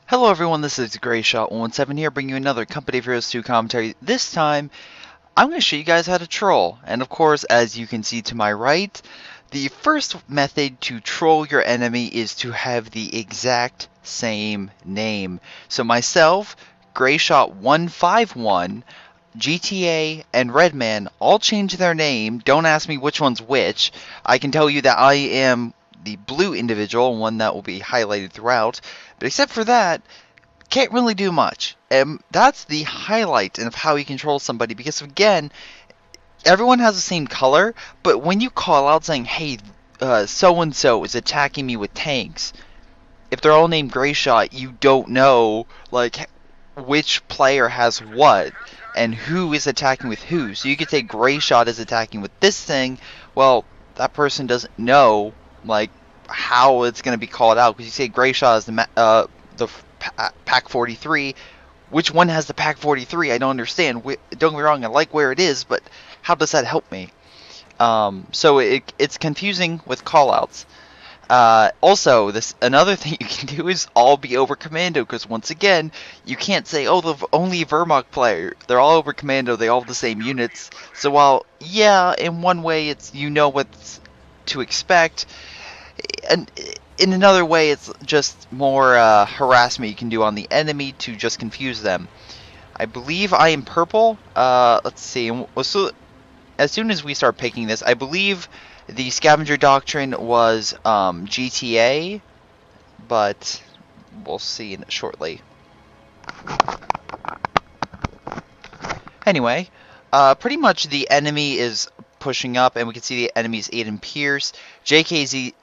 Hello everyone, this is Greyshot 117 here, bringing you another Company of Heroes 2 commentary. This time, I'm going to show you guys how to troll. And of course, as you can see to my right, the first method to troll your enemy is to have the exact same name. So myself, Greyshot 151, GTA, and Redman all changed their name. Don't ask me which one's which. I can tell you that I am the blue individual, one that will be highlighted throughout. But except for that, can't really do much. And that's the highlight of how you control somebody, because again, everyone has the same color, but when you call out saying, hey, so-and-so is attacking me with tanks, if they're all named Greyshot, you don't know, like, which player has what, and who is attacking with who. So you could say Greyshot is attacking with this thing, well, that person doesn't know, like, how it's going to be called out, because you say Greyshot is the Pack 43. Which one has the Pack 43? I don't understand. Don't get me wrong, I like where it is, but how does that help me? So it's confusing with callouts. Also, another thing you can do is all be over commando, because once again, you can't say, oh, the only Vermont player. They're all over commando, they all have the same units. So while, yeah, in one way it's you know what to expect, and in another way it's just more harassment you can do on the enemy to just confuse them. I believe I am purple. Let's see. So as soon as we start picking this, I believe the scavenger doctrine was GTA, but we'll see shortly. Anyway, pretty much the enemy is pushing up, and we can see the enemy's Aiden Pierce, JKZ.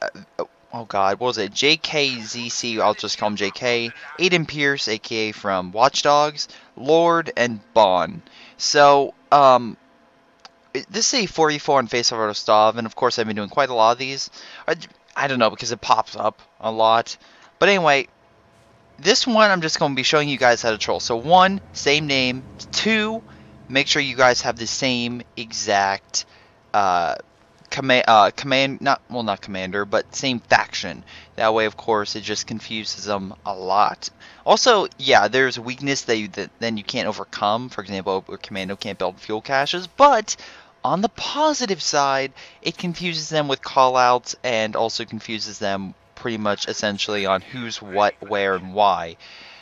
Oh God, what was it? JKZC. I'll just call him JK. Aiden Pierce, aka from Watch Dogs, Lord, and Bon. So, this is a 44 on Face of Rostov, and of course I've been doing quite a lot of these. I don't know, because it pops up a lot. But anyway, this one I'm just going to be showing you guys how to troll. So 1, same name. 2, make sure you guys have the same exact not commander, but same faction. That way, of course, it just confuses them a lot. Also, yeah, there's a weakness that then you can't overcome. For example, a commando can't build fuel caches, but on the positive side, it confuses them with callouts and also confuses them pretty much essentially on who's what, where, and why.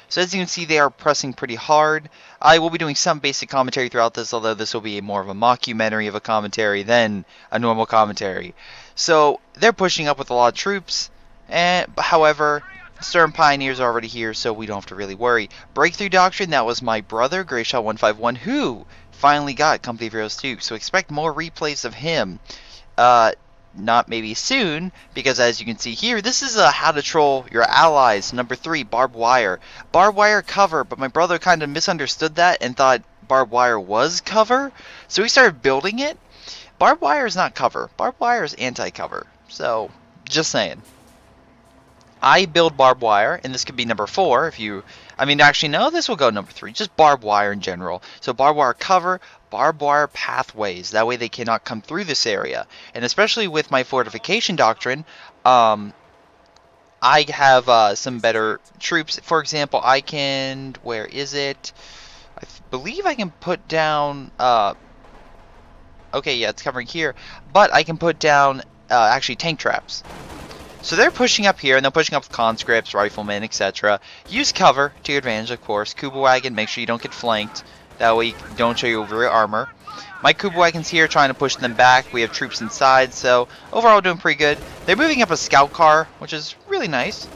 So as you can see, they are pressing pretty hard. I will be doing some basic commentary throughout this, although this will be more of a mockumentary of a commentary than a normal commentary. So they're pushing up with a lot of troops, and however, Sturm Pioneers are already here, so we don't have to really worry. Breakthrough Doctrine, that was my brother, Greyshot 151, who finally got Company of Heroes 2, so expect more replays of him. Not maybe soon, because as you can see here, this is how to troll your allies. Number 3, barbed wire. Barbed wire cover, but my brother kind of misunderstood that and thought barbed wire was cover, so he started building it. Barbed wire is not cover. Barbed wire is anti-cover. So, just saying. I build barbed wire, and this could be number 4 if you... I mean, actually, no, this will go number 3. Just barbed wire in general. So barbed wire cover, barbed wire pathways. That way they cannot come through this area. And especially with my fortification doctrine, I have some better troops. For example, I can... Where is it? I believe I can put down... okay, yeah, it's covering here. But I can put down, actually, tank traps. So they're pushing up here, and they're pushing up with conscripts, riflemen, etc. Use cover to your advantage, of course. Kuba wagon, make sure you don't get flanked. That way you don't show your rear armor. My Kuba wagon's here trying to push them back. We have troops inside, so overall doing pretty good. They're moving up a scout car, which is really nice.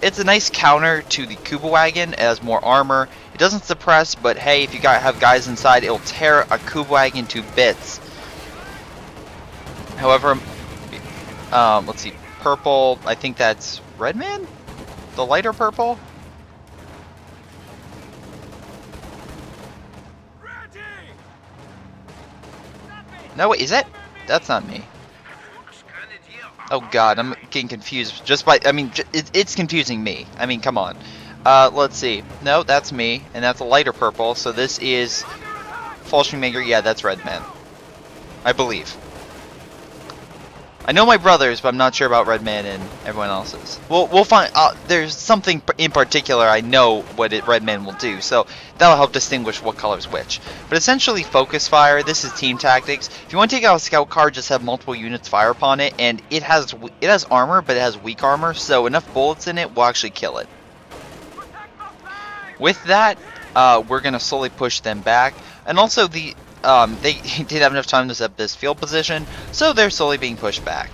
It's a nice counter to the Kuba wagon. It has more armor. It doesn't suppress, but hey, if you have guys inside, it'll tear a Kuba wagon to bits. However, let's see. Purple, I think that's Redman? The lighter purple? No, wait, is that? That's not me. Oh god, I'm getting confused just by, I mean, it's confusing me. I mean, come on. Let's see. No, that's me, and that's a lighter purple, so this is Fallstream Maker. Yeah, that's Redman. I believe. I know my brothers, but I'm not sure about Redman and everyone else's. We'll find. There's something in particular I know what Redman will do, so that'll help distinguish what color's which. But essentially, focus fire. This is team tactics. If you want to take out a scout car, just have multiple units fire upon it, and it has armor, but it has weak armor, so enough bullets in it will actually kill it. With that, we're gonna slowly push them back, and also they did have enough time to set up this field position, so they're slowly being pushed back.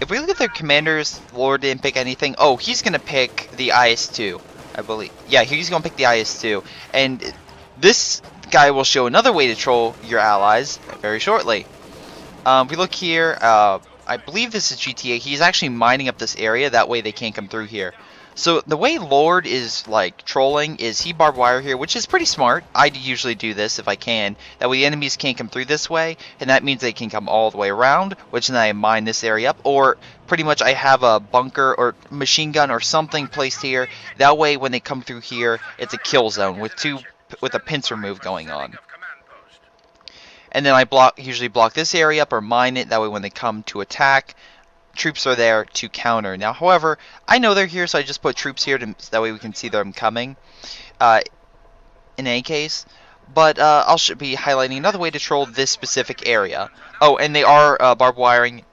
If we look at their commanders, Lord didn't pick anything. Oh, he's going to pick the IS-2, I believe. Yeah, he's going to pick the IS-2. And this guy will show another way to troll your allies very shortly. If we look here, I believe this is GTA. He's actually mining up this area. That way they can't come through here. So the way Lord is like trolling is he barbed wire here, which is pretty smart. I usually do this if I can. That way the enemies can't come through this way, and that means they can come all the way around, which then I mine this area up. Or pretty much I have a bunker or machine gun or something placed here. That way when they come through here, it's a kill zone with a pincer move going on. And then I usually block this area up or mine it. That way when they come to attack, troops are there to counter. Now, however, I know they're here, so I just put troops here so that way we can see them coming. In any case, but I'll be highlighting another way to troll this specific area. Oh, and they are barbed wiring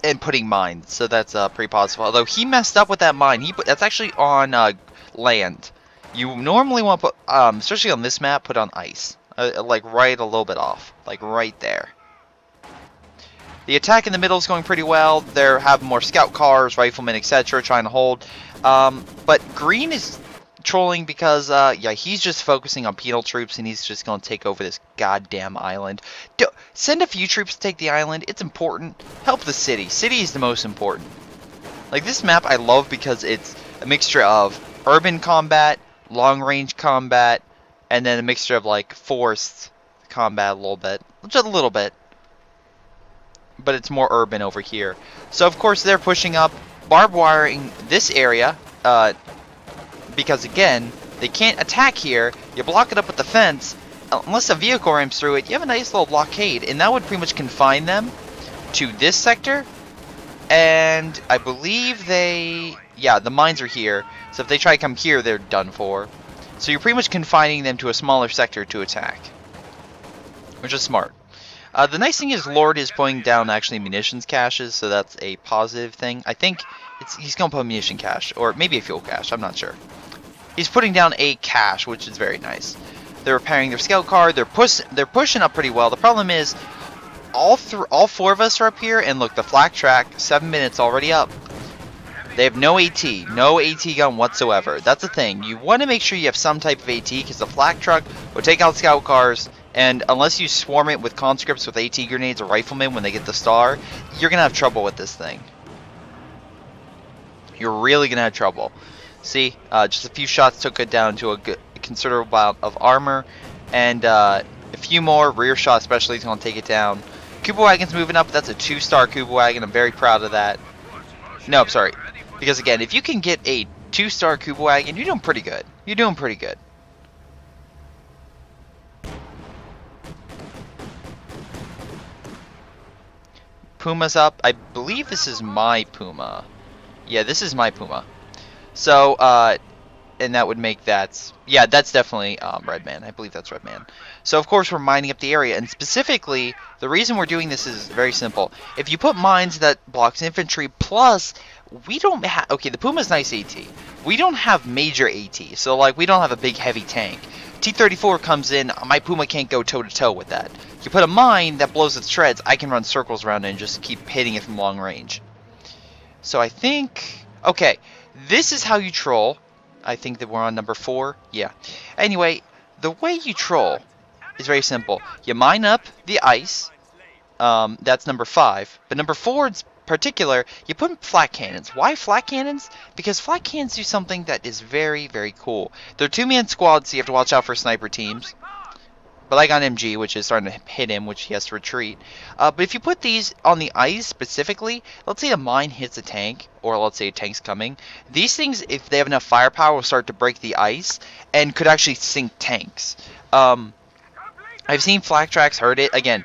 and putting mines, so that's pretty positive. Although he messed up with that mine. That's actually on land. You normally want to put, especially on this map, put on ice, like right a little bit off, like right there. The attack in the middle is going pretty well. They're having more scout cars, riflemen, etc. trying to hold. But Green is trolling because, yeah, he's just focusing on penal troops and he's just going to take over this goddamn island. Send a few troops to take the island. It's important. Help the city. City is the most important. Like, this map I love because it's a mixture of urban combat, long-range combat, and then a mixture of, like, forest combat a little bit. Just a little bit. But it's more urban over here. So of course they're pushing up, barbed wiring this area, because again, they can't attack here. You block it up with the fence, unless a vehicle ramps through it, you have a nice little blockade, and that would pretty much confine them to this sector. And I believe yeah, the mines are here, so if they try to come here, they're done for. So you're pretty much confining them to a smaller sector to attack, which is smart. The nice thing is Lord is putting down actually munitions caches, so that's a positive thing. I think he's going to put a munition cache, or maybe a fuel cache, I'm not sure. He's putting down a cache, which is very nice. They're repairing their scout car, they're pushing up pretty well. The problem is, all four of us are up here, and look, the flak track, 7 minutes already up. They have no AT gun whatsoever. That's the thing. You want to make sure you have some type of AT, because the flak truck will take out scout cars, and unless you swarm it with conscripts with AT grenades or riflemen when they get the star, you're going to have trouble with this thing. You're really going to have trouble. See, just a few shots took it down to a considerable amount of armor, and a few more, rear shot especially, is going to take it down. Kuba Wagon's moving up. That's a 2-star Kuba Wagon. I'm very proud of that. No, I'm sorry. Because again, if you can get a 2-star Kuba Wagon, you're doing pretty good. You're doing pretty good. Puma's up. I believe this is my Puma. Yeah, this is my Puma. So, and that would make that... Yeah, that's definitely Redman. I believe that's Redman. So, of course, we're mining up the area. And specifically, the reason we're doing this is very simple. If you put mines that blocks infantry, plus, we don't have... Okay, the Puma's nice AT. We don't have major AT. So, like, we don't have a big, heavy tank. T-34 comes in, my Puma can't go toe-to-toe with that. You put a mine that blows its shreds, I can run circles around it and just keep hitting it from long range. So I think... Okay, this is how you troll. I think that we're on number 4. Yeah. Anyway, the way you troll is very simple. You mine up the ice. That's number 5. But number 4 in particular, you put in flak cannons. Why flak cannons? Because flak cannons do something that is very, very cool. They're 2-man squads, so you have to watch out for sniper teams. But I got an MG, which is starting to hit him, which he has to retreat. But if you put these on the ice specifically, let's say a mine hits a tank, or let's say a tank's coming. These things, if they have enough firepower, will start to break the ice, and could actually sink tanks. I've seen flak tracks hurt it. Again,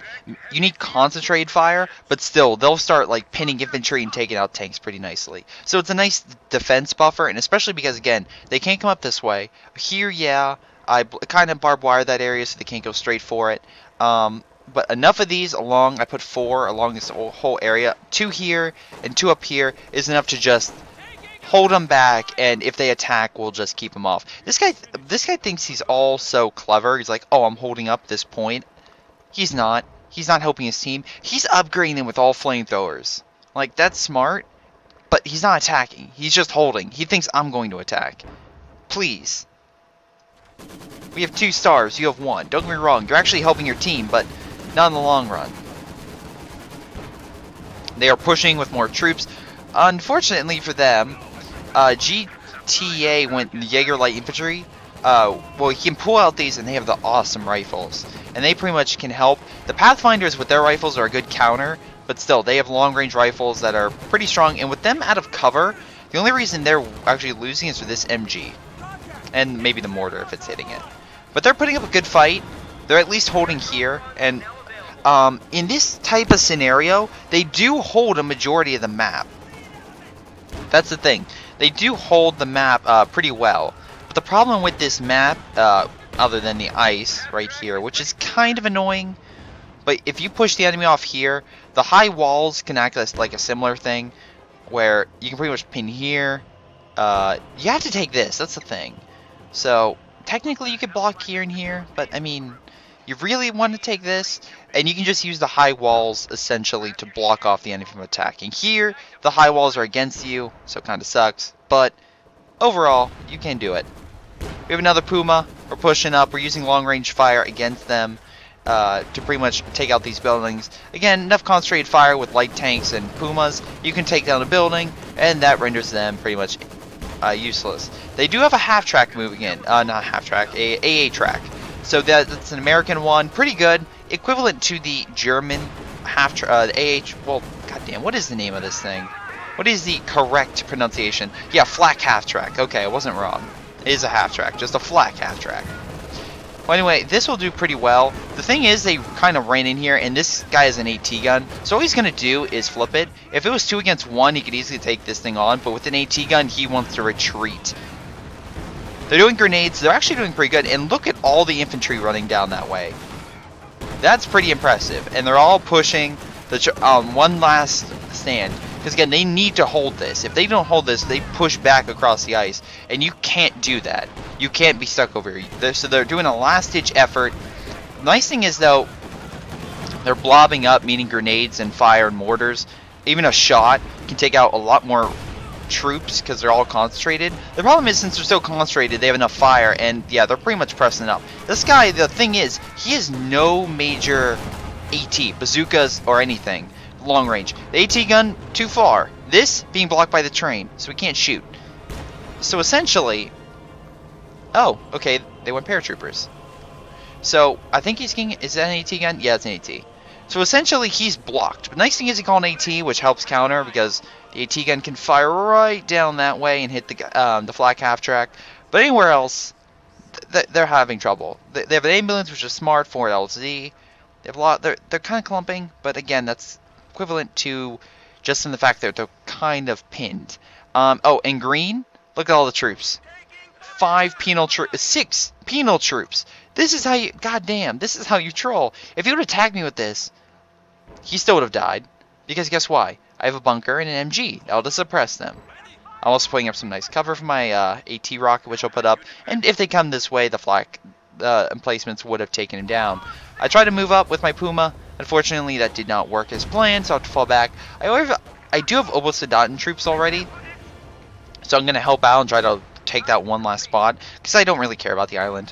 you need concentrated fire, but still, they'll start like pinning infantry and taking out tanks pretty nicely. So it's a nice defense buffer, and especially because, again, they can't come up this way. Here, yeah, I kind of barbed wire that area so they can't go straight for it. But enough of these along, I put 4 along this whole area. 2 here and 2 up here is enough to just hold them back, and if they attack, we'll just keep them off. This guy thinks he's all so clever. He's like, oh, I'm holding up this point. He's not. He's not helping his team. He's upgrading them with all flamethrowers. Like, that's smart, but he's not attacking. He's just holding. He thinks I'm going to attack. Please. We have 2 stars. You have 1. Don't get me wrong. You're actually helping your team, but not in the long run. They are pushing with more troops. Unfortunately for them, GTA went Jaeger Light Infantry. Well, you can pull out these, and they have the awesome rifles, and they pretty much can help. The Pathfinders with their rifles are a good counter, but still, they have long-range rifles that are pretty strong. And with them out of cover, the only reason they're actually losing is for this MG, and maybe the mortar if it's hitting it. But they're putting up a good fight. They're at least holding here, and in this type of scenario, they do hold a majority of the map. That's the thing. They do hold the map pretty well. But the problem with this map, other than the ice right here, which is kind of annoying, but if you push the enemy off here, the high walls can act as like a similar thing, where you can pretty much pin here. You have to take this. That's the thing. So technically you could block here and here, but I mean, you really want to take this, and you can just use the high walls essentially to block off the enemy from attacking. Here, the high walls are against you, so it kind of sucks, but overall, you can do it. We have another Puma. We're pushing up. We're using long-range fire against them to pretty much take out these buildings. Again, enough concentrated fire with light tanks and Pumas. You can take down a building, and that renders them pretty much useless. They do have a half-track moving in. Not half-track, a AA track. So that's an American one, pretty good, equivalent to the German the AH. Well, goddamn, what is the name of this thing? What is the correct pronunciation? Yeah, flak half track. Okay, I wasn't wrong. It is a half track, just a flak half track. Well, anyway, this will do pretty well. The thing is, they kind of ran in here, and this guy has an AT gun, so all he's going to do is flip it. If it was 2 against 1, he could easily take this thing on, but with an AT gun, he wants to retreat. They're doing grenades. They're actually doing pretty good, and look at all the infantry running down that way. That's pretty impressive, and they're all pushing the one last stand. Because again, they need to hold this. If they don't hold this, they push back across the ice, and you can't do that. You can't be stuck over here. So they're doing a last-ditch effort. The nice thing is, though, they're blobbing up, meaning grenades and fire and mortars. Even a shot can take out a lot more troops because they're all concentrated. The problem is, since they're so concentrated, they have enough fire, and yeah, they're pretty much pressing up. This guy, the thing is, he has no major AT, bazookas, or anything long range. The AT gun, too far. This being blocked by the train, so we can't shoot. So essentially, oh, okay, they went paratroopers. So I think he's getting, is that an AT gun? Yeah, it's an AT. So essentially, he's blocked. But the nice thing is he called an AT, which helps counter because the AT gun can fire right down that way and hit the flak half track. But anywhere else, they're having trouble. They have an ambulance, which is smart, 4 LZ. They have a lot. They're kind of clumping, but again, that's equivalent to just in the fact that they're kind of pinned. Oh, and green, look at all the troops. 6 penal troops. This is how you, goddamn, this is how you troll. If he would attack me with this, he still would have died. Because guess why? I have a bunker and an MG. That'll just suppress them. I'm also putting up some nice cover for my AT rocket, which I'll put up. And if they come this way, the flak emplacements would have taken him down. I tried to move up with my Puma. Unfortunately, that did not work as planned, so I have to fall back. I do have Obosadatan troops already, so I'm going to help out and try to take that one last spot, because I don't really care about the island.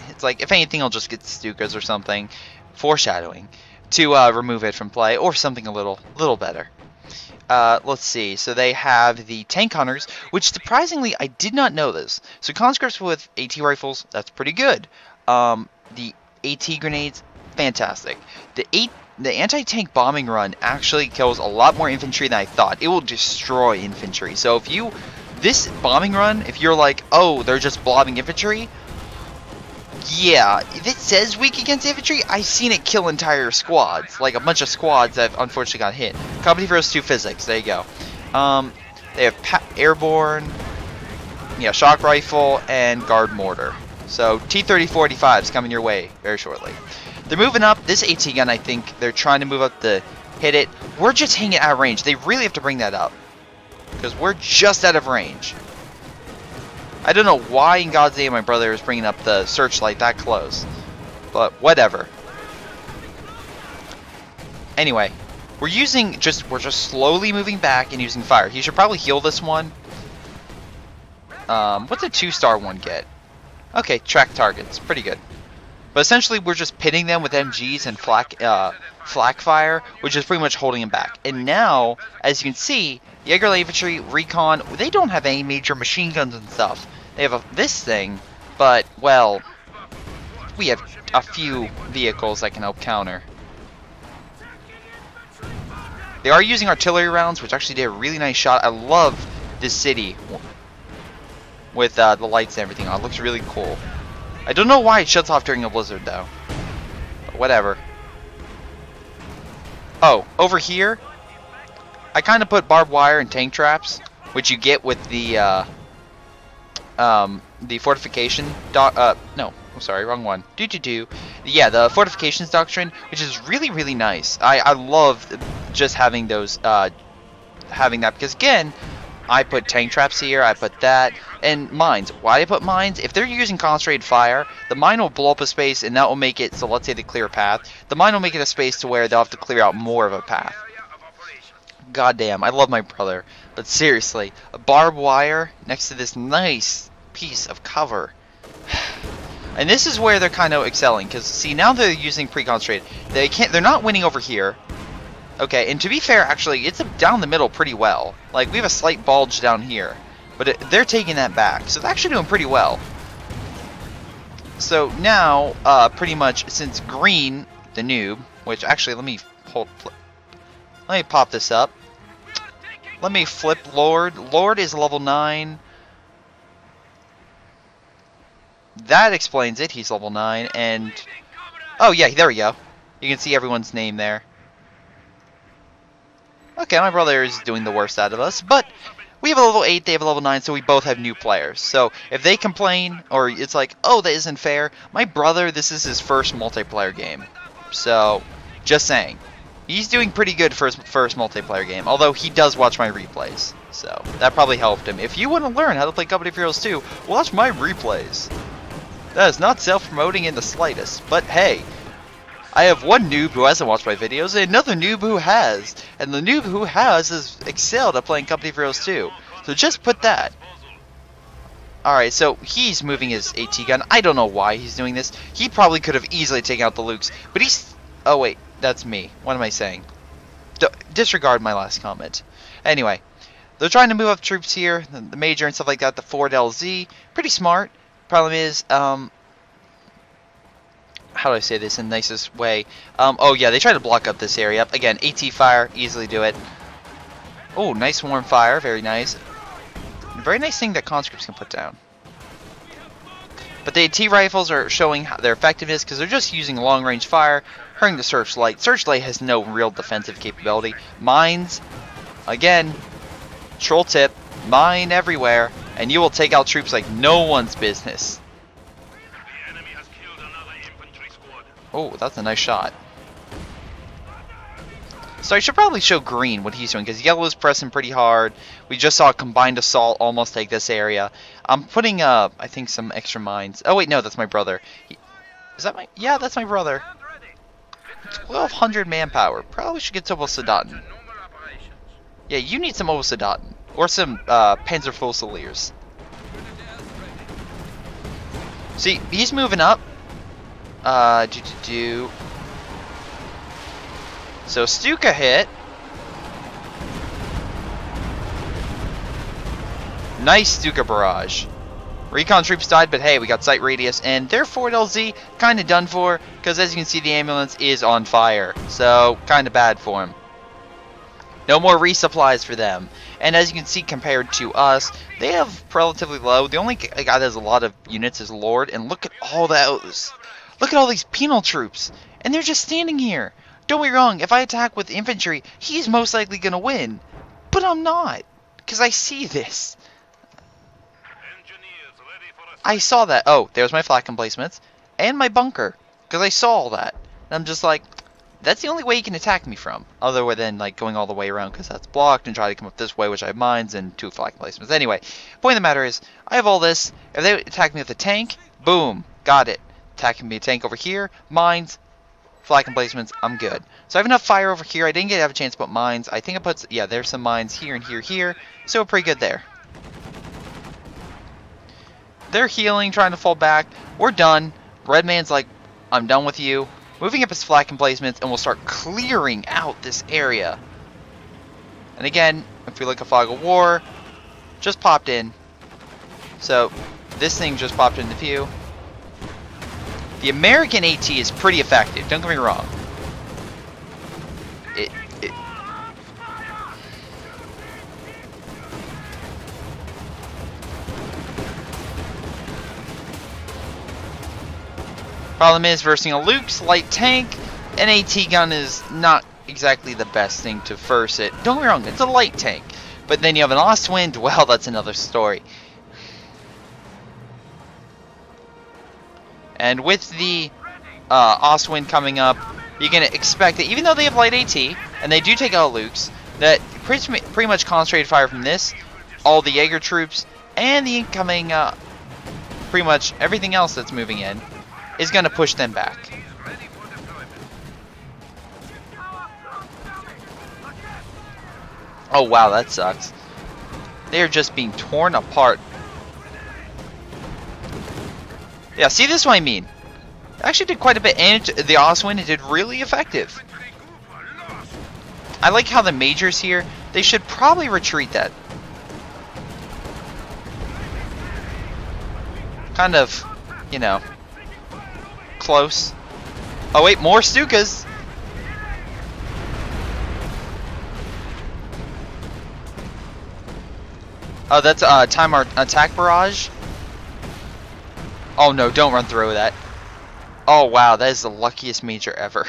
It's like, if anything, I'll just get Stukas or something, foreshadowing, to remove it from play, or something a little better. Let's see, so they have the tank hunters, which surprisingly, I did not know this. So conscripts with AT rifles, that's pretty good. The AT grenades, fantastic. The anti-tank bombing run actually kills a lot more infantry than I thought. It will destroy infantry. So if you, this bombing run, if you're like, oh, they're just blobbing infantry, Yeah, if it says weak against infantry, I've seen it kill entire squads. Like a bunch of squads that unfortunately got hit. Company Heroes 2 Physics, there you go. They have airborne, yeah, shock rifle, and guard mortar. So T-30-45 is coming your way very shortly. They're moving up. This AT gun, I think, they're trying to move up to hit it. We're just hanging out of range. They really have to bring that up. Because we're just out of range. I don't know why in God's name my brother is bringing up the searchlight that close. But whatever. Anyway, we're just slowly moving back and using fire. He should probably heal this one. What's a 2-star one get? Okay, track targets. Pretty good. But essentially, we're just pitting them with MGs and flak fire, which is pretty much holding them back. And now, as you can see, Jaeger Infantry, Recon, they don't have any major machine guns and stuff. They have this thing, but, well, we have a few vehicles that can help counter. They are using artillery rounds, which actually did a really nice shot. I love this city with the lights and everything on. It looks really cool. I don't know why it shuts off during a blizzard, though. But whatever. Oh, over here, I kind of put barbed wire and tank traps, which you get with the fortification no, I'm sorry, wrong one. Yeah, the fortifications doctrine, which is really, really nice. I love just having those, having that, because again, I put tank traps here, I put that, and mines. Why did I put mines? If they're using concentrated fire, the mine will blow up a space, and that will make it, so let's say they clear a path, the mine will make it a space to where they'll have to clear out more of a path. Goddamn, I love my brother, but seriously, a barbed wire next to this nice piece of cover. And this is where they're kind of excelling, because see, now they're using pre-concentrated. They're not winning over here. Okay, and to be fair, actually, it's down the middle pretty well. Like, we have a slight bulge down here, but they're taking that back, so they're actually doing pretty well. So now, pretty much, since Green, the noob, which actually, let me pop this up. Let me flip Lord. Lord is level 9. That explains it. He's level 9, and oh yeah, there we go. You can see everyone's name there. Okay, my brother is doing the worst out of us, but we have a level 8, they have a level 9, so we both have new players. So if they complain, or it's like, oh, that isn't fair, my brother, this is his first multiplayer game. So, just saying. He's doing pretty good for his first multiplayer game, although he does watch my replays. So, that probably helped him. If you want to learn how to play Company Heroes 2, watch my replays. That is not self-promoting in the slightest, but hey, I have one noob who hasn't watched my videos, and another noob who has. And the noob who has excelled at playing Company Heroes 2. So just put that. Alright, so he's moving his AT gun. I don't know why he's doing this. He probably could have easily taken out the Lukes. But he's... Oh wait, that's me. What am I saying? Disregard my last comment. Anyway, they're trying to move up troops here. The Major and stuff like that. The Ford LZ. Pretty smart. Problem is, how do I say this in the nicest way? Oh yeah, they try to block up this area. Again, AT fire, easily do it. Oh, nice warm fire, very nice. Very nice thing that conscripts can put down. But the AT rifles are showing their effectiveness because they're just using long range fire, hurting the searchlight. Searchlight has no real defensive capability. Mines, again, troll tip, mine everywhere, and you will take out troops like no one's business. Oh, that's a nice shot. So I should probably show Green what he's doing, because Yellow's pressing pretty hard. We just saw a combined assault almost take this area. I'm putting I think some extra mines. Oh wait, no, that's my brother. Is that my... Yeah, that's my brother. 1,200 manpower. Probably should get to Soldaten. Yeah, you need some Soldaten. Or some Panzerfusiliers. See, he's moving up. So Stuka hit. Nice Stuka barrage. Recon troops died, but hey, we got sight radius, and their Ford LZ kind of done for, because as you can see, the ambulance is on fire. So, kind of bad for him. No more resupplies for them. And as you can see, compared to us, they have relatively low. The only guy that has a lot of units is Lord, and look at all those. Look at all these penal troops, and they're just standing here. Don't be wrong, if I attack with infantry, he's most likely going to win. But I'm not, because I see this. I saw that. Oh, there's my flak emplacements, and my bunker, because I saw all that. And I'm just like, that's the only way you can attack me from, other than like going all the way around, because that's blocked, and try to come up this way, which I have mines and 2 flak emplacements. Anyway, point of the matter is, I have all this. If they attack me with a tank, boom, got it. Attacking me a tank over here, mines, flak emplacements, I'm good. So I have enough fire over here. I didn't have a chance to put mines. I think I put, yeah, there's some mines here and here. So we're pretty good there. They're healing, trying to fall back. We're done. Redman's like, I'm done with you. Moving up his flak emplacements, and we'll start clearing out this area. And again, if we look at Fog of War, just popped in. So this thing just popped into view. The American AT is pretty effective, don't get me wrong. Problem is, versing a Luke's light tank, an AT gun is not exactly the best thing to verse it. Don't get me wrong, it's a light tank. But then you have an Ostwind, well, that's another story. And with the Ostwind coming up, you can expect that even though they have light AT, and they do take out Luke's, that pretty much concentrated fire from this, all the Jaeger troops, and the incoming, pretty much everything else that's moving in, is going to push them back. Oh wow, that sucks. They are just being torn apart. Yeah, see, this is what I mean. I actually did quite a bit, and the Ostwind did really effective. I like how the majors here, they should probably retreat that. Kind of, you know, close. Oh wait, more Stukas. Oh, that's time our attack barrage. Oh no, don't run through that. Oh wow, that is the luckiest major ever.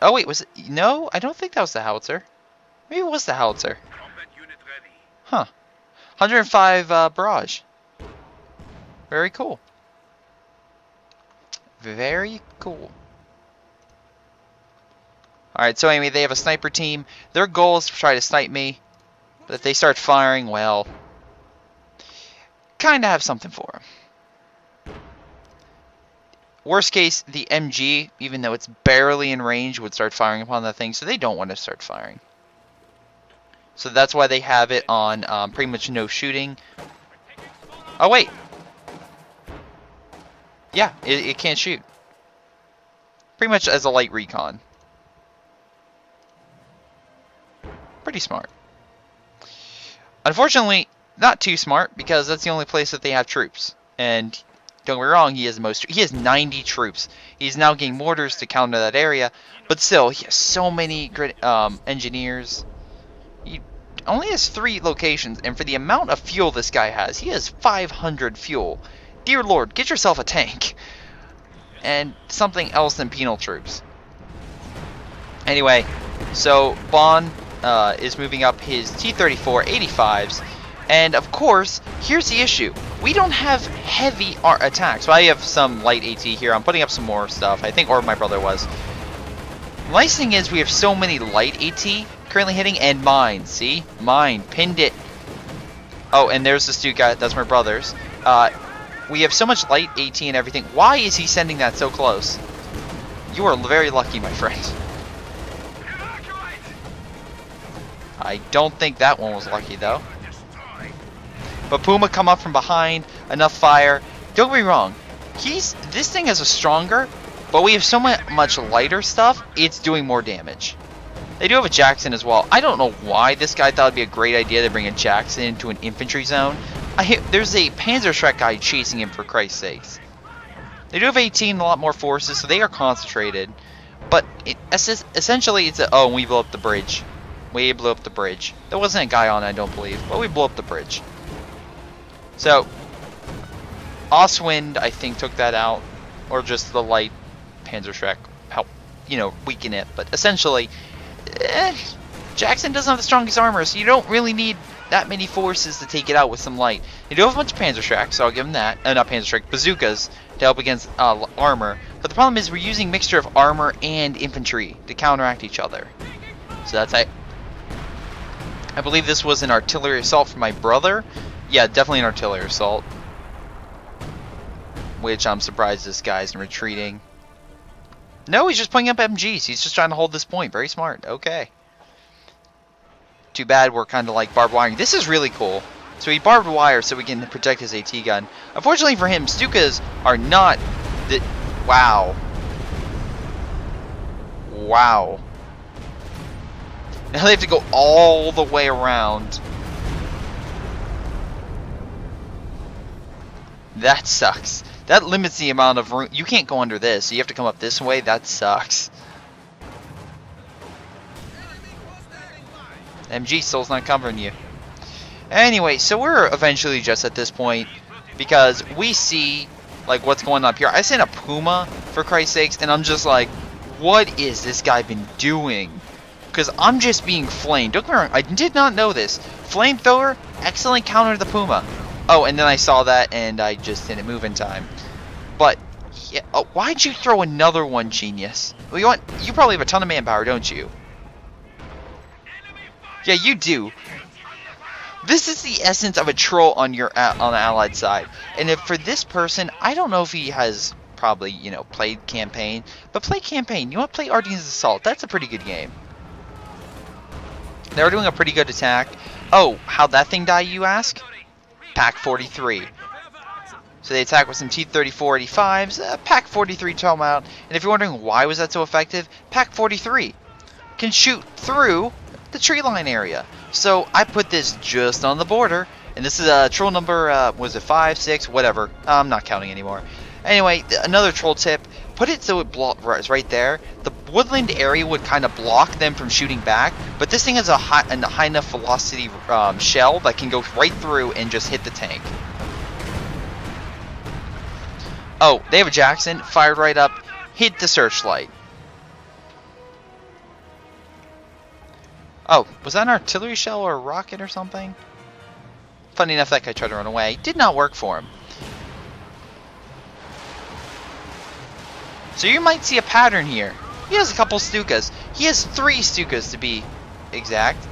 Oh wait, was it? No, I don't think that was the howitzer. Maybe it was the howitzer. Huh. 105 barrage. Very cool. Very cool. Alright, so anyway, they have a sniper team. Their goal is to try to snipe me. But if they start firing, well, kind of have something for them. Worst case, the MG, even though it's barely in range, would start firing upon that thing. So they don't want to start firing. So that's why they have it on pretty much no shooting. Oh, wait. Yeah, it can't shoot. Pretty much as a light recon. Pretty smart. Unfortunately, not too smart, because that's the only place that they have troops. And don't get me wrong, he has 90 troops. He's now getting mortars to counter that area, but still, he has so many engineers. He only has 3 locations, and for the amount of fuel this guy has, he has 500 fuel. Dear Lord, get yourself a tank. And something else than penal troops. Anyway, so Bond is moving up his T-34 85s, and of course, here's the issue. We don't have heavy attacks. So I have some light AT here. I'm putting up some more stuff, I think, or my brother was. The nice thing is we have so many light AT currently hitting, and mine, see? Mine, pinned it. Oh, and there's the Stuka, that's my brother's. We have so much light AT and everything. Why is he sending that so close? You are very lucky, my friend. I don't think that one was lucky, though. But Puma come up from behind, enough fire. Don't get me wrong, this thing has a stronger, but we have so much lighter stuff, it's doing more damage. They do have a Jackson as well. I don't know why this guy thought it'd be a great idea to bring a Jackson into an infantry zone. There's a Panzerschreck guy chasing him, for Christ's sakes. They do have 18, a lot more forces, so they are concentrated. But essentially, it's a... Oh, we blew up the bridge. We blew up the bridge. There wasn't a guy on it, I don't believe. But we blew up the bridge. So, Oswind, I think, took that out. Or just the light Panzerschreck helped, you know, weaken it. But essentially, Jackson doesn't have the strongest armor, so you don't really need that many forces to take it out with some light. You do have a bunch of Panzerschrecks, so I'll give him that. Not Panzerschreck, bazookas to help against armor. But the problem is we're using a mixture of armor and infantry to counteract each other. So that's it. I believe this was an artillery assault from my brother. Yeah, definitely an artillery assault. Which I'm surprised this guy's retreating. No, he's just putting up MGs. He's just trying to hold this point. Very smart. Okay. Too bad we're kind of like barbed wiring. This is really cool. So he barbed wire so we can protect his AT gun. Unfortunately for him, Stukas are not... Wow. Wow. Now they have to go all the way around. That sucks. That limits the amount of room. You can't go under this, so you have to come up this way. That sucks. MG still's not covering you. Anyway, so we're eventually just at this point because we see like what's going on up here. I sent a Puma for Christ's sakes, and I'm just like, what is this guy been doing? Because I'm just being flamed. Don't get me wrong, I did not know this. Flamethrower, excellent counter to the Puma. Oh, and then I saw that and I just didn't move in time. But yeah, why'd you throw another one, genius? Well, you probably have a ton of manpower, don't you? Yeah, you do. This is the essence of a troll on your on the allied side. And if for this person, I don't know if he has probably, you know, played campaign, but play campaign. You want to play Armies Assault? That's a pretty good game. They were doing a pretty good attack. Oh, how'd that thing die, you ask? Pack 43. So they attack with some T-34-85s. Pack 43 took them out. And if you're wondering why was that so effective, Pack 43 can shoot through the tree line area. So I put this just on the border, and this is troll number, was it 5, 6, whatever. I'm not counting anymore. Anyway, another troll tip, put it so it's right there. The woodland area would kind of block them from shooting back, but this thing has a high enough velocity shell that can go right through and just hit the tank. Oh, they have a Jackson, fired right up, hit the searchlight. Oh, was that an artillery shell or a rocket or something? Funny enough, that guy tried to run away. Did not work for him. So you might see a pattern here. He has a couple Stukas. He has 3 Stukas to be exact.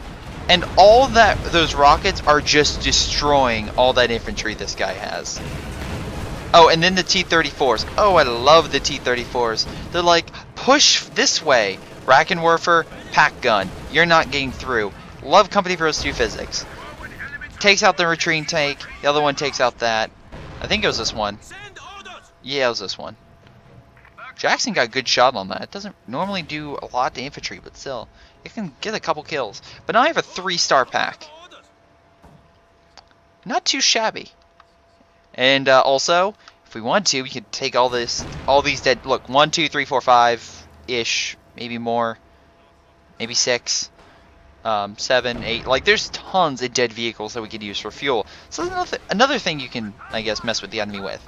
And all those rockets are just destroying all that infantry this guy has. Oh, and then the T-34s. Oh, I love the T-34s. They're like, push this way. Rackenwerfer, pack gun. You're not getting through. Love Company Heroes 2 physics. Takes out the retreating tank. The other one takes out that. I think it was this one. Yeah, it was this one. Jackson got a good shot on that. It doesn't normally do a lot to infantry, but still, it can get a couple kills. But now I have a 3-star pack. Not too shabby. And also, if we want to, we could take all these dead. Look, 1, 2, 3, 4, 5 ish, maybe more, maybe 6, 7, 8. Like, there's tons of dead vehicles that we could use for fuel. So another thing you can, I guess, mess with the enemy with.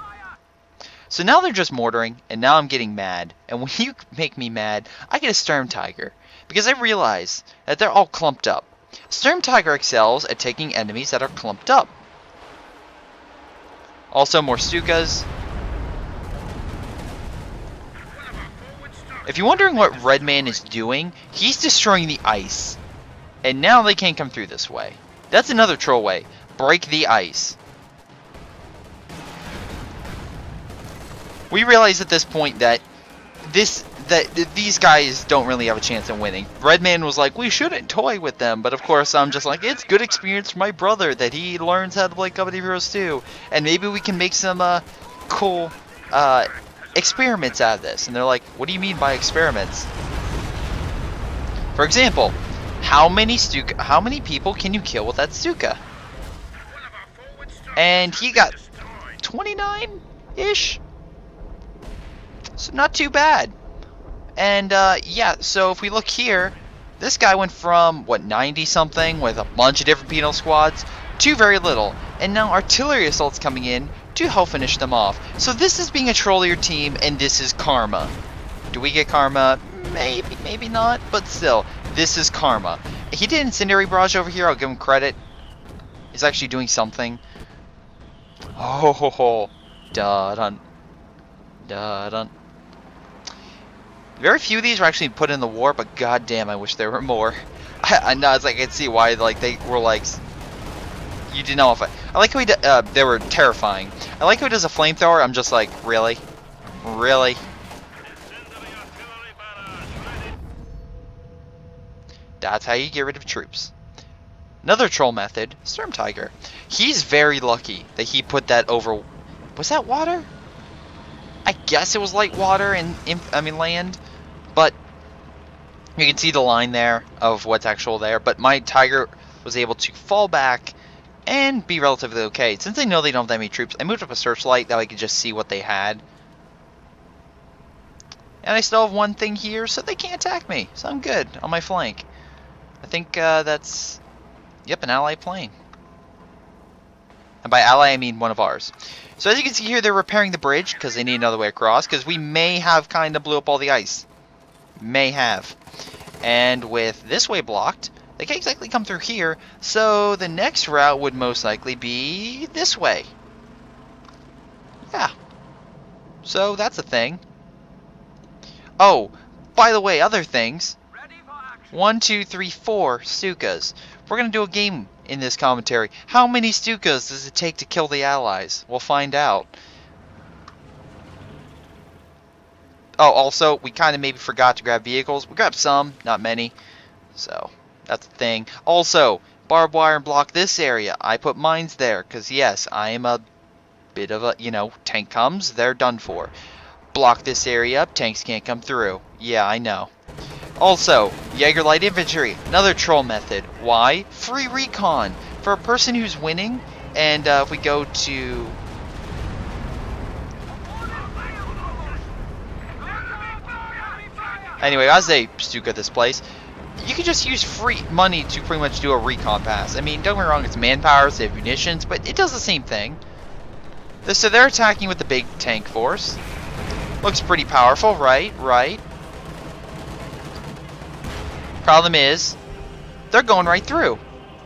So now they're just mortaring, and now I'm getting mad. And when you make me mad, I get a Sturmtiger, because I realize that they're all clumped up. Sturmtiger excels at taking enemies that are clumped up. Also, more Stukas. If you're wondering what Redman is doing, he's destroying the ice. And now they can't come through this way. That's another troll way. Break the ice. We realize at this point that these guys don't really have a chance of winning. Redman was like, we shouldn't toy with them, but of course I'm just like, it's good experience for my brother that he learns how to play Company Heroes 2, and maybe we can make some cool experiments out of this. And they're like, what do you mean by experiments? For example, how many people can you kill with that Stuka? And he got 29-ish. So not too bad. And yeah, so if we look here, this guy went from, what, 90 something with a bunch of different penal squads to very little. And now artillery assault's coming in to help finish them off. So this is being a trollier team, and this is karma. Do we get karma? Maybe, maybe not, but still, this is karma. He did incendiary barrage over here, I'll give him credit. He's actually doing something. Oh ho ho. Da-dun. Da-dun. Very few of these were actually put in the war, but goddamn, I wish there were more. I know, it's like I can see why, like, they were like, you didn't know if I like how he they were terrifying. I like how he does a flamethrower. I'm just like, really, really. That's how you get rid of troops. Another troll method, Sturmtiger. He's very lucky that he put that over. Was that water? I guess it was light water and land, but you can see the line there of what's actual there. But my Tiger was able to fall back and be relatively okay. Since I know they don't have that many troops, I moved up a searchlight that I could just see what they had. And I still have one thing here, so they can't attack me. So I'm good on my flank. I think that's, yep, an ally plane. And by ally, I mean one of ours. So as you can see here, they're repairing the bridge because they need another way across, because we may have kind of blew up all the ice. May have. And with this way blocked, they can't exactly come through here, so the next route would most likely be this way. Yeah. So that's a thing. Oh, by the way, other things. 1, 2, 3, 4 Stukas. We're going to do a game in this commentary. How many Stukas does it take to kill the allies? We'll find out. Oh, also, we kind of maybe forgot to grab vehicles. We grabbed some, not many. So, that's the thing. Also, barbed wire and block this area. I put mines there, because yes, I am a bit of a, tank comes, they're done for. Block this area up, tanks can't come through. Yeah, I know. Also, Jaeger Light Infantry, another troll method. Why? Free recon. For a person who's winning, and if we go to... Anyway, as they Stuka this place, you can just use free money to pretty much do a recon pass. I mean, don't get me wrong, it's manpower, they have munitions, but it does the same thing. So they're attacking with the big tank force. Looks pretty powerful, right? Right. Problem is, they're going right through.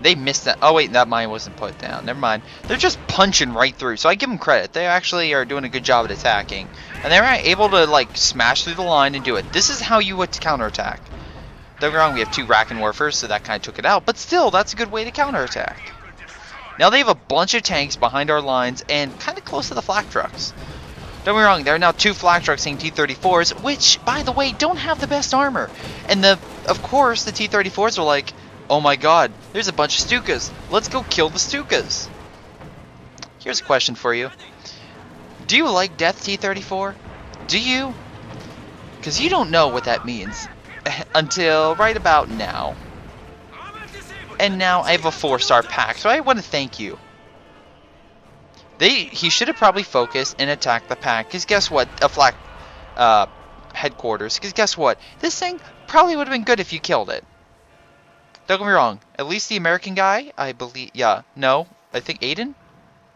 They missed that. Oh wait, that mine wasn't put down. Never mind. They're just punching right through. So I give them credit. They actually are doing a good job at attacking. And they're able to like smash through the line and do it. This is how you would counterattack. Don't get me wrong, we have 2 Rakenwerfers, so that kind of took it out. But still, that's a good way to counterattack. Now they have a bunch of tanks behind our lines and kind of close to the flak trucks. Don't get me wrong, there are now 2 flak trucks saying T-34s, which, by the way, don't have the best armor. And of course, the T-34s are like, oh my god, there's a bunch of Stukas. Let's go kill the Stukas. Here's a question for you. Do you like Death T-34? Do you? Because you don't know what that means until right about now. And now I have a 4-star pack, so I want to thank you. He should have probably focused and attacked the pack, because guess what? A flak headquarters, because guess what? This thing probably would have been good if you killed it. Don't get me wrong. At least the American guy, I believe, yeah, no, I think Aiden?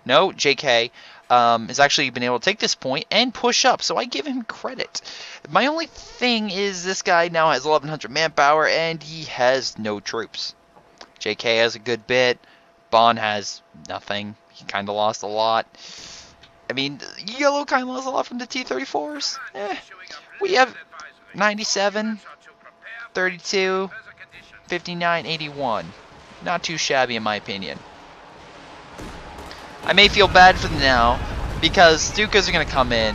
No, JK, has actually been able to take this point and push up, so I give him credit. My only thing is this guy now has 1,100 manpower, and he has no troops. JK has a good bit. Bond has nothing. He kind of lost a lot. I mean, Yellow kind of lost a lot from the T-34s. We have 97, 32, 59, 81. Not too shabby in my opinion. I may feel bad for them now, because Stukas are going to come in.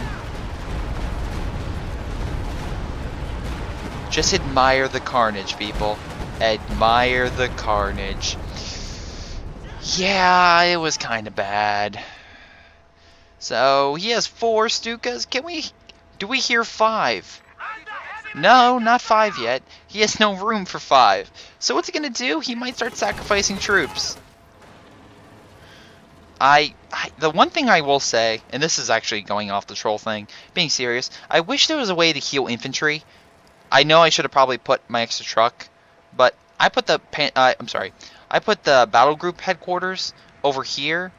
Just admire the carnage, people. Admire the carnage. Yeah, it was kind of bad. So, he has 4 Stukas. Do we hear 5? No, not 5 yet. He has no room for 5. So what's he going to do? He might start sacrificing troops. The one thing I will say, and this is actually going off the troll thing, being serious, I wish there was a way to heal infantry. I know I should have probably put my extra truck, but I put the I put the battle group headquarters over here.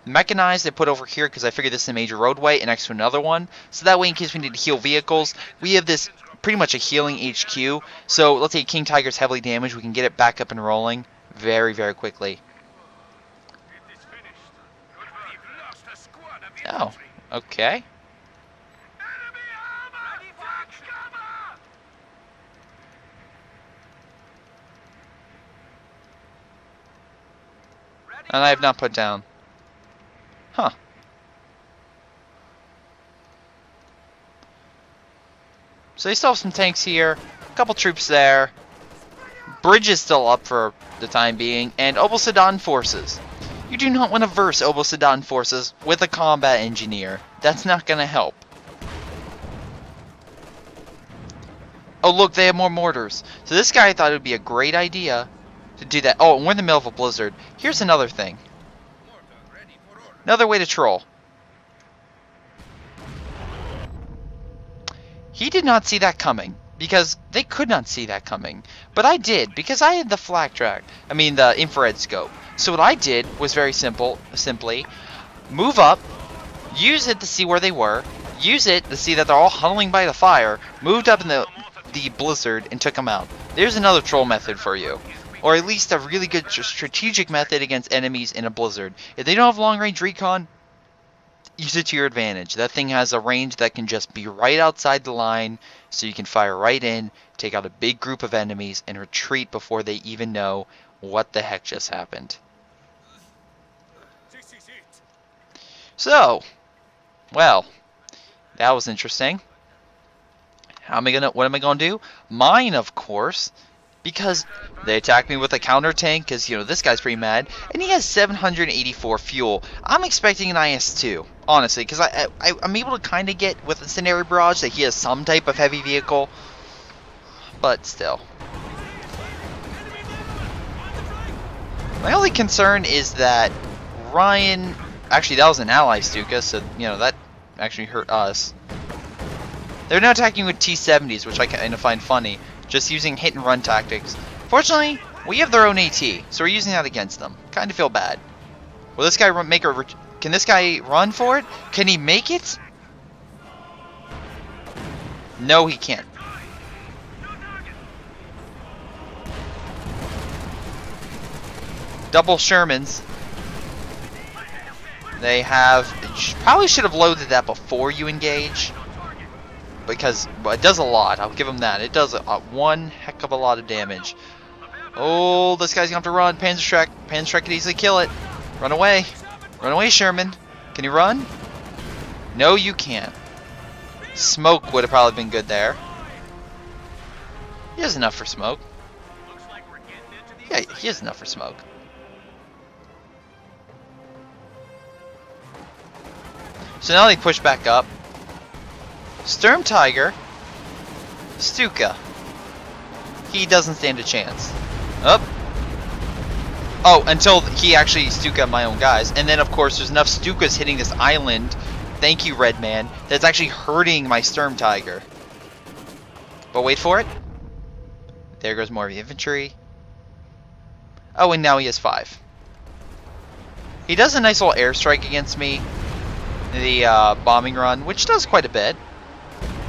Mechanized I put over here because I figured this is a major roadway and next to another one. So that way in case we need to heal vehicles, we have this pretty much a healing HQ. So let's say King Tiger's heavily damaged, we can get it back up and rolling very, very quickly. Oh, okay. And I have not put down. Huh. So they still have some tanks here, a couple troops there. Bridge is still up for the time being, and Obosedan forces. You do not want to verse Obosedan forces with a combat engineer. That's not going to help. Oh look, they have more mortars. So this guy thought it would be a great idea to do that. Oh, and we're in the middle of a blizzard. Here's another thing. Another way to troll. He did not see that coming, because they could not see that coming. But I did, because I had the flak track. I mean, the infrared scope. So what I did was very simply move up, use it to see where they were, use it to see that they're all huddling by the fire, moved up in the blizzard, and took them out. There's another troll method for you. Or at least a really good strategic method against enemies in a blizzard. If they don't have long-range recon, use it to your advantage. That thing has a range that can just be right outside the line, so you can fire right in, take out a big group of enemies, and retreat before they even know what the heck just happened. So, well, that was interesting. What am I gonna do? Mine, of course. Because they attacked me with a counter tank, because, you know, this guy's pretty mad. And he has 784 fuel. I'm expecting an IS-2, honestly, because I'm able to kind of get with Incendiary Barrage that he has some type of heavy vehicle. But still. My only concern is that Ryan... Actually, that was an ally Stuka, so, you know, that actually hurt us. They're now attacking with T-70s, which I kind of find funny. Just using hit and run tactics. Fortunately, we have their own AT, so we're using that against them. Kind of feel bad. Will this guy make a... Can this guy run for it? Can he make it? No, he can't. Double Shermans. They have... Probably should have loaded that before you engage. Because it does a lot. I'll give him that. It does one heck of a lot of damage. Oh, this guy's gonna have to run. Panzerschreck. Panzerschreck could easily kill it. Run away. Run away, Sherman. Can you run? No, you can't. Smoke would have probably been good there. He has enough for smoke. Yeah, he has enough for smoke. So now they push back up. Sturmtiger, Stuka. He doesn't stand a chance. Up. Oh, until he actually Stuka my own guys. And then, of course, there's enough Stukas hitting this island. Thank you, Red Man. That's actually hurting my Sturmtiger. But wait for it. There goes more of the infantry. Oh, and now he has 5. He does a nice little airstrike against me. The bombing run, which does quite a bit.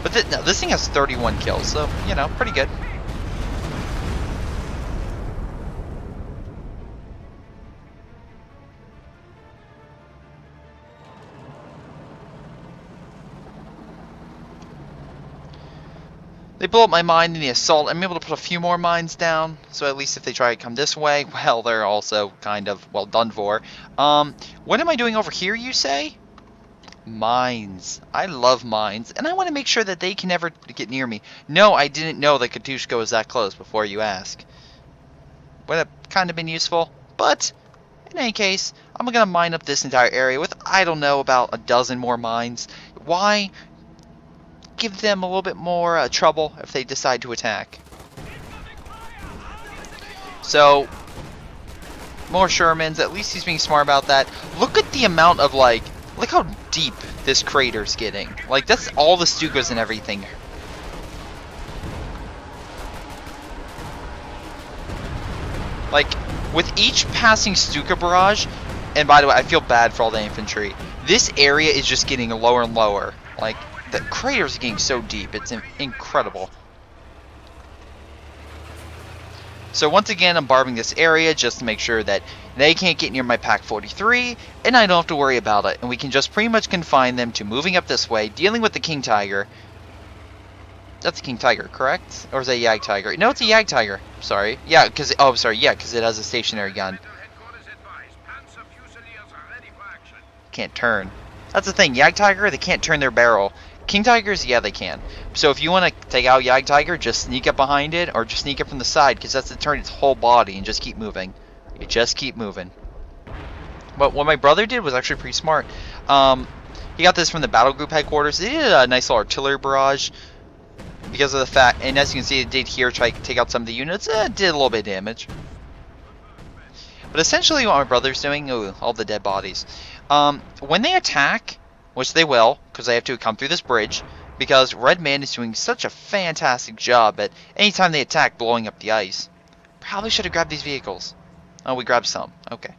But no, this thing has 31 kills, so, you know, pretty good. They blow up my mine in the assault. I'm able to put a few more mines down, so at least if they try to come this way, well, they're also kind of, well, done for. What am I doing over here, you say? Mines. I love mines, and I want to make sure that they can never get near me. No, I didn't know that Katushka was that close before you ask. Would have kind of been useful, but in any case, I'm going to mine up this entire area with, I don't know, about a dozen more mines. Why? Give them a little bit more trouble if they decide to attack. So, more Shermans. At least he's being smart about that. Look at the amount of, like, look how deep this crater's getting. Like, that's all the Stukas and everything. Like, with each passing Stuka barrage, and by the way, I feel bad for all the infantry, this area is just getting lower and lower. Like, the craters are getting so deep, it's incredible. So once again, I'm barbing this area just to make sure that they can't get near my Pack 43, and I don't have to worry about it. And we can just pretty much confine them to moving up this way, dealing with the King Tiger. That's a King Tiger, correct? Or is that a Yag Tiger? No, it's a Yag Tiger. Sorry. Yeah, because... Oh, sorry. Yeah, because it has a stationary gun. Can't turn. That's the thing. Yag Tiger, they can't turn their barrel. King Tigers, yeah, they can. So if you want to take out Yag Tiger, just sneak up behind it, or just sneak up from the side, because that's to turn its whole body, and just keep moving. You just keep moving. But what my brother did was actually pretty smart. He got this from the battle group headquarters. They did a nice little artillery barrage, because of the fact, and as you can see, it did here try to take out some of the units. It did a little bit of damage. But essentially what my brother's doing, ooh, all the dead bodies. When they attack, which they will, because they have to come through this bridge, because Redman is doing such a fantastic job at anytime they attack blowing up the ice. Probably should have grabbed these vehicles. Oh, we grabbed some. Okay.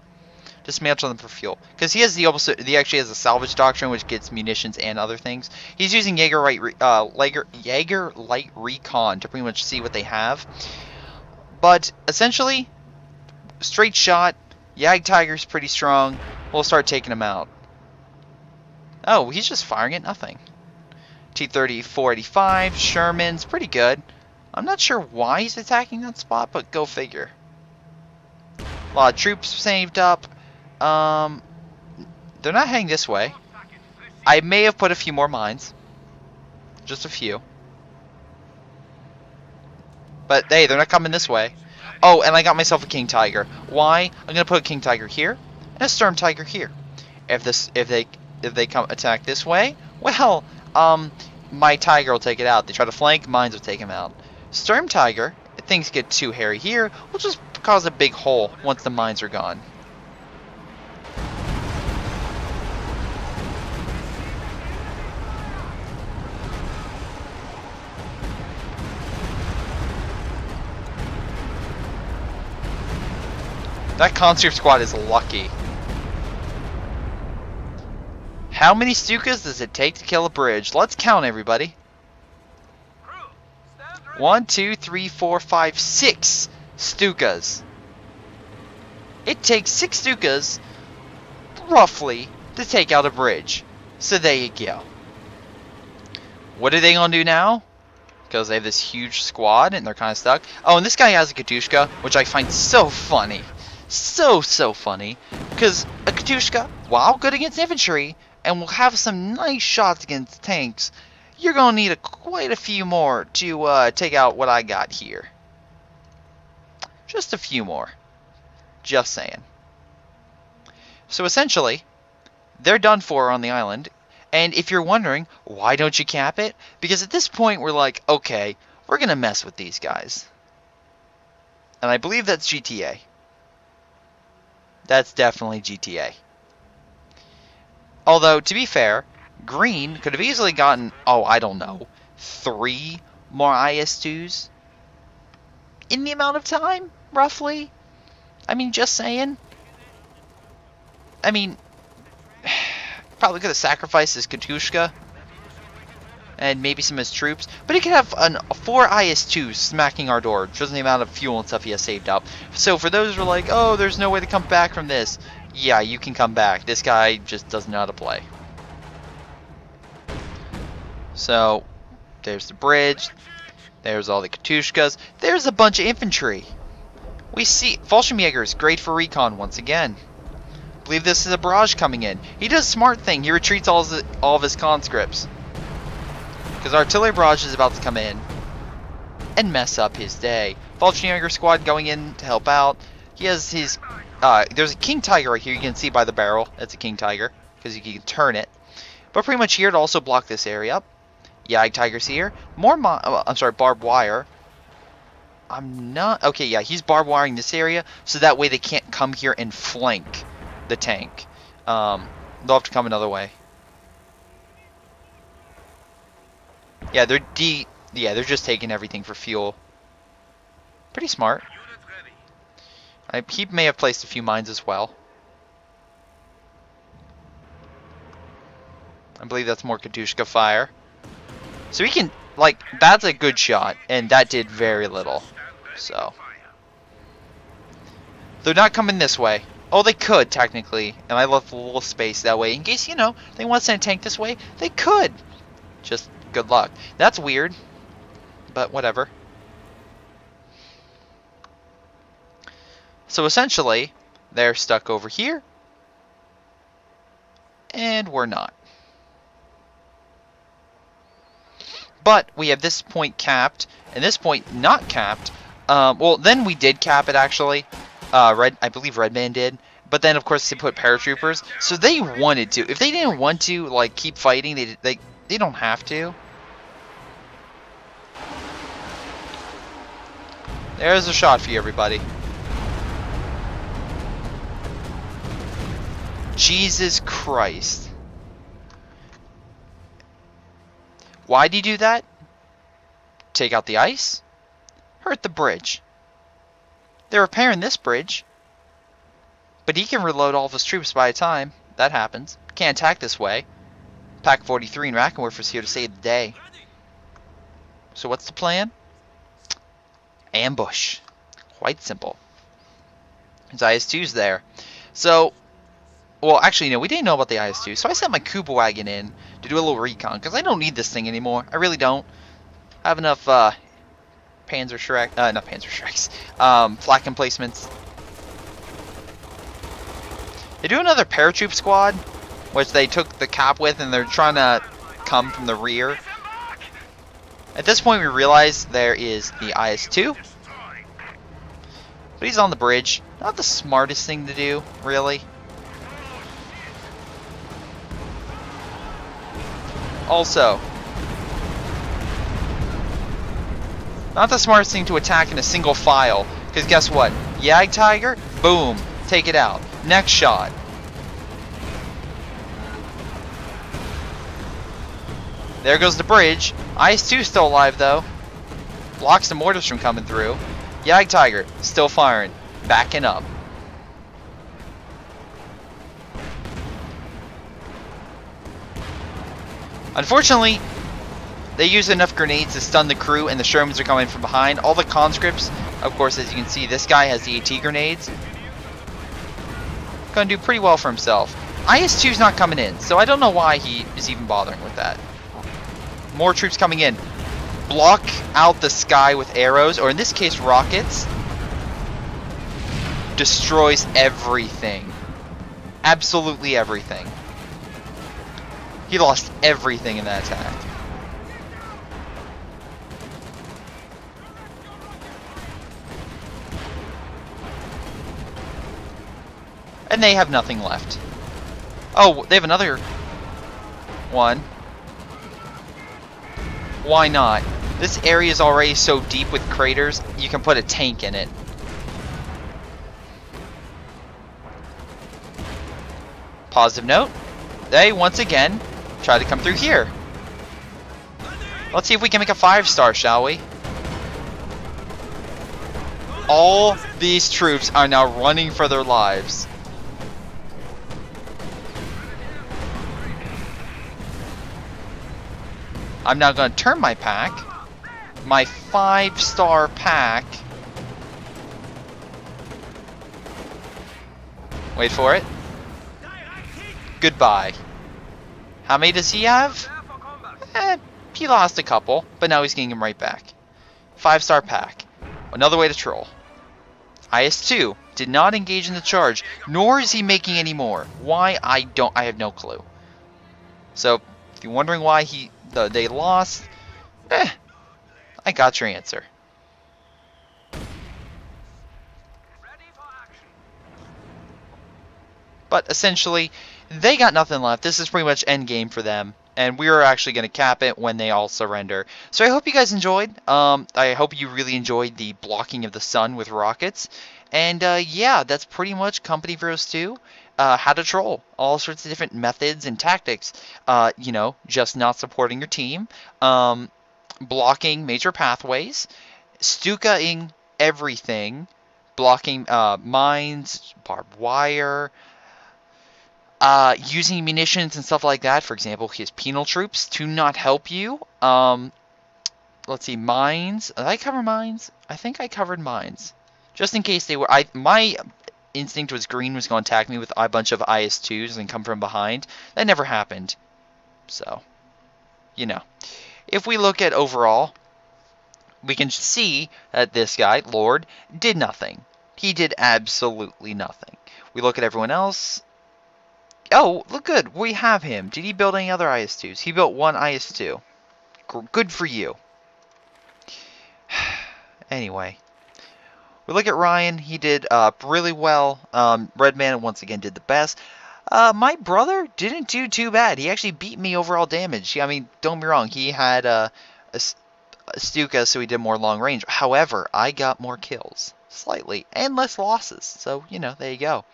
Dismantle them for fuel. Because he has the opposite, he actually has a salvage doctrine which gets munitions and other things. He's using Jaeger Light Recon to pretty much see what they have. But essentially, straight shot, Yag Tiger's pretty strong. We'll start taking him out. Oh, he's just firing at nothing. T-30 485, Sherman's pretty good. I'm not sure why he's attacking that spot, but go figure. A lot of troops saved up. They're not heading this way. I may have put a few more mines. Just a few. But hey, they're not coming this way. Oh, and I got myself a King Tiger. Why? I'm gonna put a King Tiger here and a Sturmtiger here. If they come attack this way, well, my Tiger will take it out. They try to flank, mines will take him out. Sturmtiger, if things get too hairy here, will just cause a big hole once the mines are gone. That conscript squad is lucky. How many Stukas does it take to kill a bridge? Let's count, everybody. 1, 2, 3, 4, 5, 6 Stukas. It takes 6 Stukas, roughly, to take out a bridge. So there you go. What are they going to do now? Because they have this huge squad and they're kind of stuck. Oh, and this guy has a Katushka, which I find so funny. So funny. Because a Katushka, while good against infantry, and will have some nice shots against tanks, you're going to need quite a few more to take out what I got here. Just a few more. Just saying. So essentially, they're done for on the island. And if you're wondering, why don't you cap it? Because at this point, we're like, okay, we're going to mess with these guys. And I believe that's GTA. That's definitely GTA. Although, to be fair, Green could have easily gotten, oh, I don't know, 3 more IS-2s in the amount of time, roughly. I mean, just saying. I mean, probably could have sacrificed his Katushka and maybe some of his troops, but he could have 4 IS-2s smacking our door, just the amount of fuel and stuff he has saved up. So for those who are like, oh, there's no way to come back from this, yeah, you can come back. This guy just doesn't know how to play. So, there's the bridge. There's all the Katushkas. There's a bunch of infantry. We see Fallschirmjäger is great for recon once again. I believe this is a barrage coming in. He does a smart thing. He retreats all of his conscripts. Because artillery barrage is about to come in and mess up his day. Fallschirmjäger squad going in to help out. He has his... there's a King Tiger right here. You can see by the barrel. That's a King Tiger. Because you can turn it. But pretty much here to also block this area up. Yag Tiger's here. More I'm sorry, barbed wire. I'm not... Okay, yeah, he's barbed wiring this area. So that way they can't come here and flank the tank. They'll have to come another way. Yeah, they're just taking everything for fuel. Pretty smart. He may have placed a few mines as well. I believe that's more Katushka fire. So he can, like, that's a good shot, and that did very little. So. They're not coming this way. Oh, they could, technically. And I left a little space that way. In case, you know, they want to send a tank this way, they could. Just good luck. That's weird. But whatever. So essentially, they're stuck over here. And we're not. But we have this point capped, and this point not capped. Well, then we did cap it, actually. I believe Redman did. But then, of course, they put paratroopers. So they wanted to. If they didn't want to, like, keep fighting, they don't have to. There's a shot for you, everybody. Jesus Christ. Why'd he do that? Take out the ice? Hurt the bridge. They're repairing this bridge. But he can reload all of his troops by a time. That happens. Can't attack this way. Pack 43 and Rackenwerfer's here to save the day. So what's the plan? Ambush. Quite simple. His IS-2's there. So, well, actually, no, we didn't know about the IS-2. So I sent my Kuba wagon in to do a little recon. Because I don't need this thing anymore. I really don't. I have enough not Panzer Shreks. Flak emplacements. They do another paratroop squad, which they took the cap with, and they're trying to come from the rear. At this point, we realize there is the IS-2. But he's on the bridge. Not the smartest thing to do, really. Also, not the smartest thing to attack in a single file. Because guess what? Jagdtiger, boom, take it out. Next shot. There goes the bridge. IS-2 still alive though. Blocks the mortars from coming through. Jagdtiger still firing. Backing up. Unfortunately, they used enough grenades to stun the crew, and the Shermans are coming from behind. All the conscripts, of course, as you can see, this guy has the AT grenades. Gonna do pretty well for himself. IS-2's not coming in, so I don't know why he is even bothering with that. More troops coming in. Block out the sky with arrows, or in this case, rockets. Destroys everything. Absolutely everything. He lost everything in that attack. And they have nothing left. Oh, they have another one. Why not? This area is already so deep with craters, you can put a tank in it. Positive note. They, once again, try to come through here. Let's see if we can make a 5-star, shall we? All these troops are now running for their lives. I'm now going to turn my pack. My 5-star pack. Wait for it. Goodbye. How many does he have? He lost a couple, but now he's getting them right back. 5-star pack. Another way to troll. IS-2 did not engage in the charge, nor is he making any more. Why? I have no clue. So, if you're wondering why they lost, I got your answer. But essentially, they got nothing left. This is pretty much end game for them. And we are actually going to cap it when they all surrender. So I hope you guys enjoyed. I hope you really enjoyed the blocking of the sun with rockets. And yeah, that's pretty much Company of Heroes 2. How to troll. All sorts of different methods and tactics. You know, just not supporting your team. Blocking major pathways. Stuka-ing everything. blocking mines, barbed wire, using munitions and stuff like that. For example, his penal troops to not help you. Let's see, mines. Did I cover mines? I think I covered mines. Just in case they were... My instinct was green was going to attack me with a bunch of IS-2s and come from behind. That never happened. So, you know. If we look at overall, we can see that this guy, Lord, did nothing. He did absolutely nothing. We look at everyone else. Oh, look good. We have him. Did he build any other IS-2s? He built one IS-2. Good for you. Anyway. We look at Ryan. He did really well. Redman once again did the best. My brother didn't do too bad. He actually beat me overall damage. I mean, don't be wrong. He had a Stuka, so he did more long range. However, I got more kills. Slightly. And less losses. So, you know, there you go.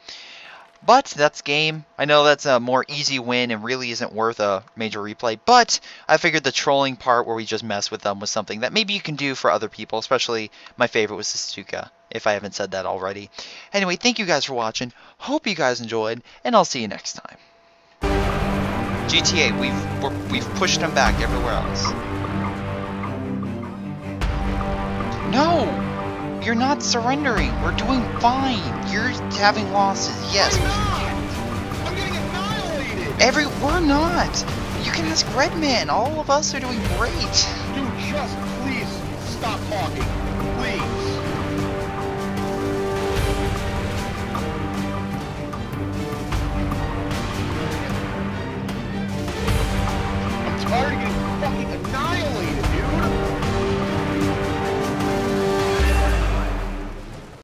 But that's game. I know that's a more easy win and really isn't worth a major replay. But I figured the trolling part where we just mess with them was something that maybe you can do for other people. Especially my favorite was the Stuka, if I haven't said that already. Anyway, thank you guys for watching. Hope you guys enjoyed, and I'll see you next time. GTA, we've pushed them back everywhere else. No! You're not surrendering. We're doing fine. You're having losses. Yes. I'm getting annihilated. We're not. You can ask Redman. All of us are doing great. Dude, just please stop talking.